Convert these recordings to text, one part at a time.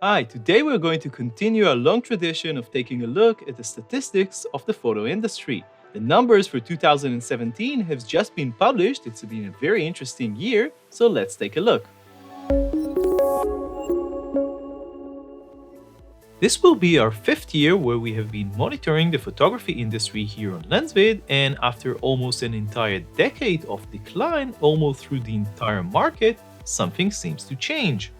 Hi, today we're going to continue our long tradition of taking a look at the statistics of the photo industry. The numbers for 2017 have just been published. It's been a very interesting year, so let's take a look. This will be our fifth year where we have been monitoring the photography industry here on LensVid, and after almost an entire decade of decline, almost through the entire market, something seems to change.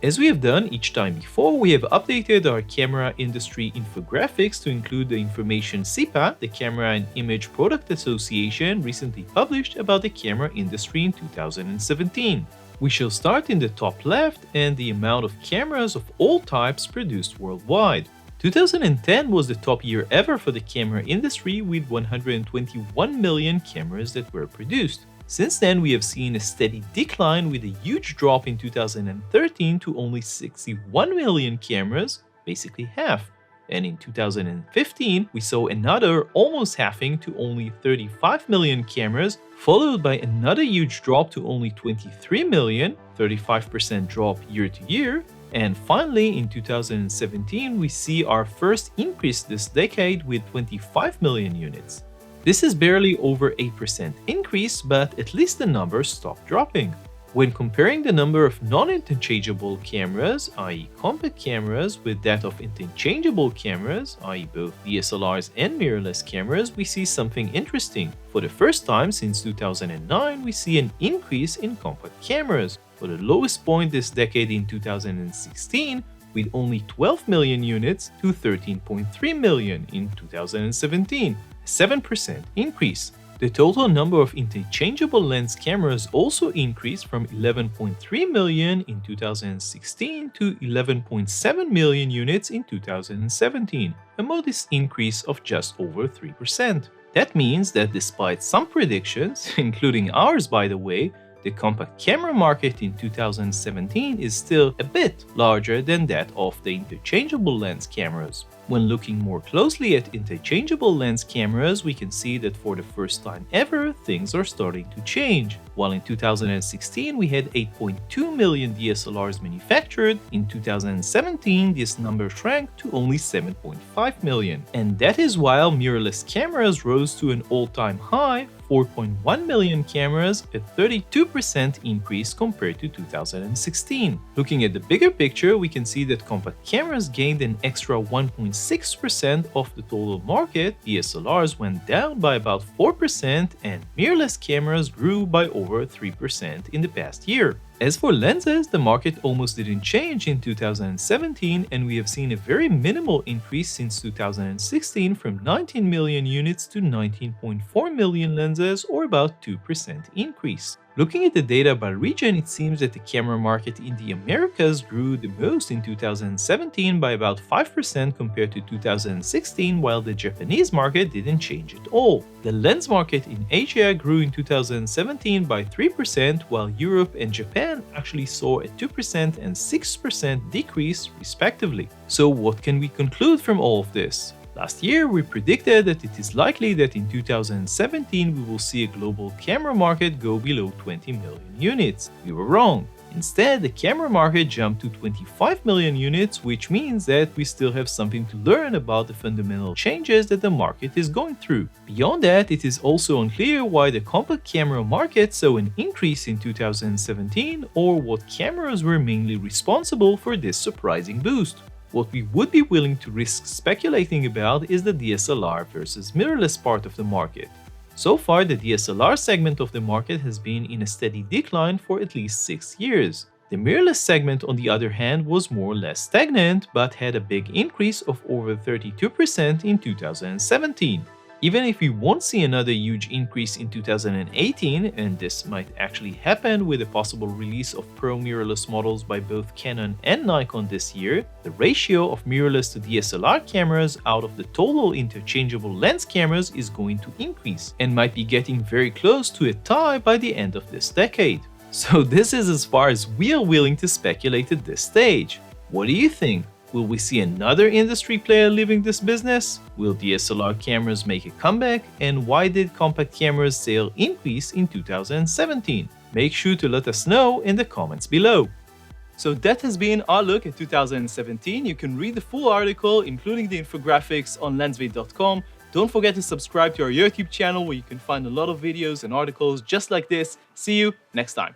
As we have done each time before, we have updated our camera industry infographics to include the information CIPA, the Camera and Image Product Association, recently published about the camera industry in 2017. We shall start in the top left and the amount of cameras of all types produced worldwide. 2010 was the top year ever for the camera industry with 121 million cameras that were produced. Since then, we have seen a steady decline with a huge drop in 2013 to only 61 million cameras, basically half. And in 2015, we saw another almost halving to only 35 million cameras, followed by another huge drop to only 23 million, 35% drop year to year. And finally, in 2017, we see our first increase this decade with 25 million units. This is barely over 8% increase, but at least the numbers stopped dropping. When comparing the number of non-interchangeable cameras, i.e. compact cameras, with that of interchangeable cameras, i.e. both DSLRs and mirrorless cameras, we see something interesting. For the first time since 2009, we see an increase in compact cameras. For the lowest point this decade in 2016, with only 12 million units to 13.3 million in 2017. 7% increase. The total number of interchangeable lens cameras also increased from 11.3 million in 2016 to 11.7 million units in 2017, a modest increase of just over 3%. That means that despite some predictions, including ours by the way, the compact camera market in 2017 is still a bit larger than that of the interchangeable lens cameras. When looking more closely at interchangeable lens cameras, we can see that for the first time ever, things are starting to change. While in 2016 we had 8.2 million DSLRs manufactured, in 2017 this number shrank to only 7.5 million. And that is while mirrorless cameras rose to an all-time high, 4.1 million cameras, a 32% increase compared to 2016. Looking at the bigger picture, we can see that compact cameras gained an extra 1.6% of the total market, DSLRs went down by about 4%, and mirrorless cameras grew by over 3% in the past year. As for lenses, the market almost didn't change in 2017, and we have seen a very minimal increase since 2016 from 19 million units to 19.4 million lenses, or about 2% increase. Looking at the data by region, it seems that the camera market in the Americas grew the most in 2017 by about 5% compared to 2016, while the Japanese market didn't change at all. The lens market in Asia grew in 2017 by 3%, while Europe and Japan actually saw a 2% and 6% decrease respectively. So what can we conclude from all of this? Last year, we predicted that it is likely that in 2017 we will see a global camera market go below 20 million units. We were wrong. Instead, the camera market jumped to 25 million units, which means that we still have something to learn about the fundamental changes that the market is going through. Beyond that, it is also unclear why the compact camera market saw an increase in 2017, or what cameras were mainly responsible for this surprising boost. What we would be willing to risk speculating about is the DSLR versus mirrorless part of the market. So far, the DSLR segment of the market has been in a steady decline for at least 6 years. The mirrorless segment, on the other hand, was more or less stagnant, but had a big increase of over 32% in 2017. Even if we won't see another huge increase in 2018, and this might actually happen with a possible release of Pro mirrorless models by both Canon and Nikon this year, the ratio of mirrorless to DSLR cameras out of the total interchangeable lens cameras is going to increase, and might be getting very close to a tie by the end of this decade. So this is as far as we are willing to speculate at this stage. What do you think? Will we see another industry player leaving this business? Will DSLR cameras make a comeback? And why did compact cameras sale increase in 2017? Make sure to let us know in the comments below. So that has been our look at 2017. You can read the full article, including the infographics, on lensvid.com. Don't forget to subscribe to our YouTube channel where you can find a lot of videos and articles just like this. See you next time.